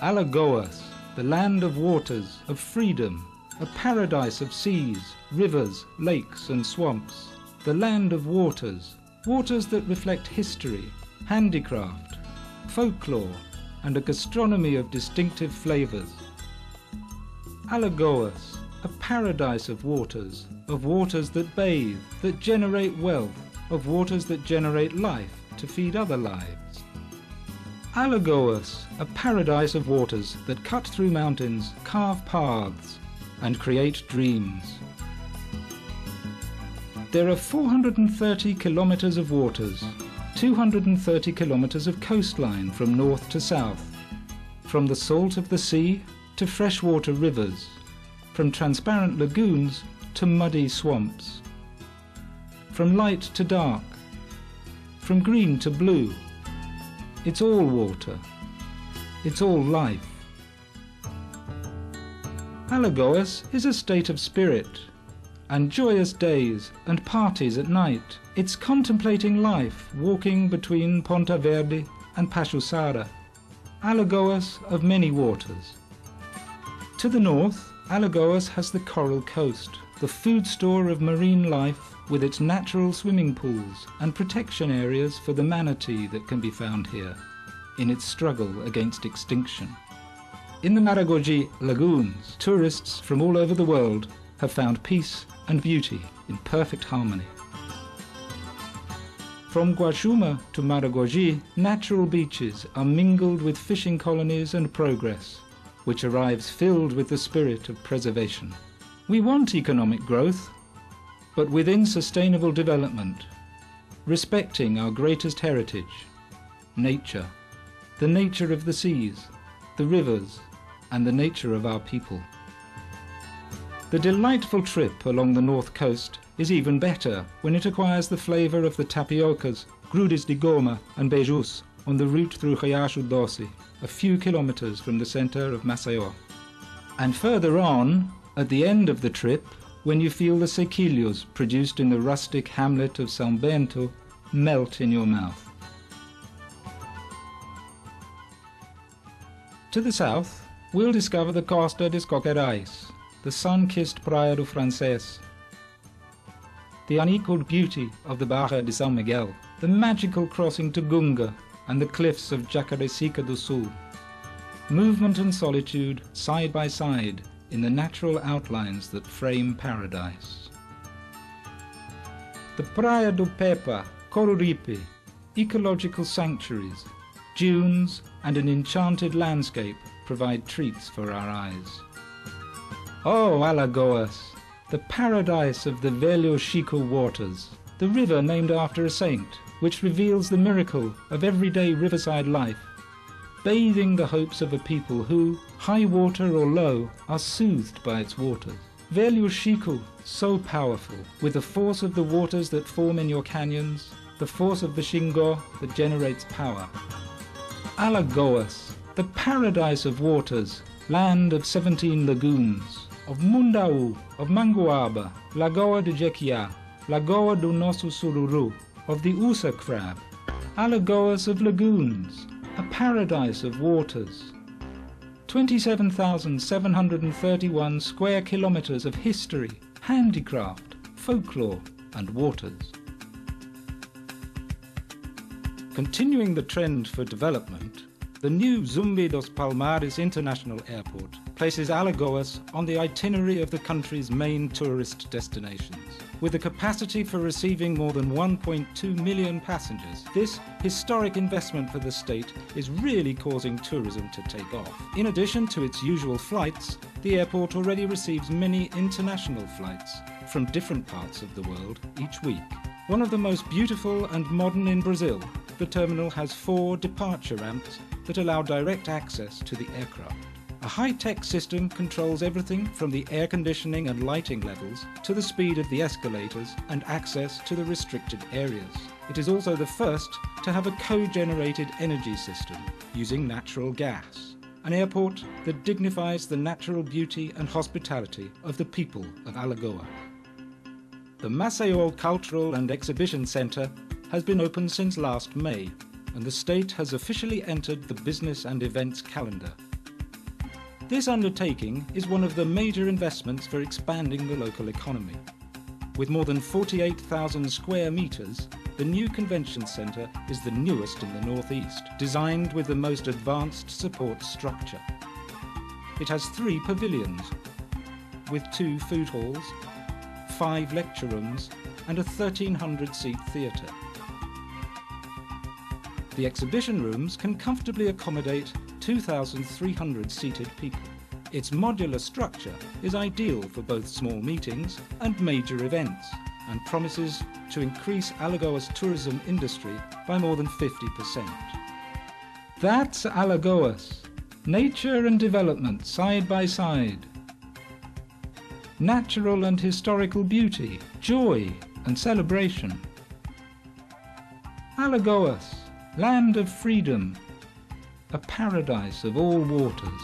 Alagoas, the land of waters, of freedom, a paradise of seas, rivers, lakes and swamps. The land of waters, waters that reflect history, handicraft, folklore and a gastronomy of distinctive flavors. Alagoas, a paradise of waters that bathe, that generate wealth, of waters that generate life to feed other lives. Alagoas, a paradise of waters that cut through mountains, carve paths, and create dreams. There are 430 kilometers of waters, 230 kilometers of coastline from north to south, from the salt of the sea to freshwater rivers, from transparent lagoons to muddy swamps, from light to dark, from green to blue. It's all water. It's all life. Alagoas is a state of spirit, and joyous days and parties at night. It's contemplating life, walking between Ponta Verde and Pachuçara, Alagoas of many waters. To the north, Alagoas has the coral coast, the food store of marine life with its natural swimming pools and protection areas for the manatee that can be found here in its struggle against extinction. In the Maragogi lagoons, tourists from all over the world have found peace and beauty in perfect harmony. From Guaxuma to Maragogi, natural beaches are mingled with fishing colonies and progress, which arrives filled with the spirit of preservation. We want economic growth, but within sustainable development, respecting our greatest heritage, nature, the nature of the seas, the rivers, and the nature of our people. The delightful trip along the north coast is even better when it acquires the flavour of the tapiocas, grudes de goma and beijus on the route through Riacho Doce, a few kilometres from the centre of Maceió. And further on, at the end of the trip, when you feel the sequilhos produced in the rustic hamlet of São Bento melt in your mouth. To the south, we'll discover the Costa dos Coqueirais, the sun-kissed Praia do Francês, the unequalled beauty of the Barra de São Miguel, the magical crossing to Gunga and the cliffs of Jacarecica do Sul. Movement and solitude side by side in the natural outlines that frame paradise. The Praia do Pepa, Coruripe, ecological sanctuaries, dunes and an enchanted landscape provide treats for our eyes. Oh, Alagoas, the paradise of the Velho Chico waters, the river named after a saint, which reveals the miracle of everyday riverside life, bathing the hopes of a people who, high water or low, are soothed by its waters. Velho Chico, so powerful, with the force of the waters that form in your canyons, the force of the Xingó that generates power. Alagoas, the paradise of waters, land of 17 lagoons, of Mundaú, of Manguaba, Lagoa do Jequiá, Lagoa do Nosso Sururu, of the Usa crab, Alagoas of lagoons, a paradise of waters. 27,731 square kilometers of history, handicraft, folklore and waters. Continuing the trend for development, the new Zumbi dos Palmares International Airport places Alagoas on the itinerary of the country's main tourist destinations. With a capacity for receiving more than 1.2 million passengers, this historic investment for the state is really causing tourism to take off. In addition to its usual flights, the airport already receives many international flights from different parts of the world each week. One of the most beautiful and modern in Brazil, the terminal has 4 departure ramps that allow direct access to the aircraft. A high-tech system controls everything from the air conditioning and lighting levels to the speed of the escalators and access to the restricted areas. It is also the first to have a co-generated energy system using natural gas. An airport that dignifies the natural beauty and hospitality of the people of Alagoas. The Maceió Cultural and Exhibition Centre has been open since last May, and the state has officially entered the business and events calendar. This undertaking is one of the major investments for expanding the local economy. With more than 48,000 square metres, the new convention centre is the newest in the northeast, designed with the most advanced support structure. It has 3 pavilions, with 2 food halls, 5 lecture rooms and a 1,300-seat theatre. The exhibition rooms can comfortably accommodate 2,300 seated people. Its modular structure is ideal for both small meetings and major events, and promises to increase Alagoas' tourism industry by more than 50%. That's Alagoas. Nature and development side by side. Natural and historical beauty, joy and celebration. Alagoas, land of freedom, a paradise of all waters.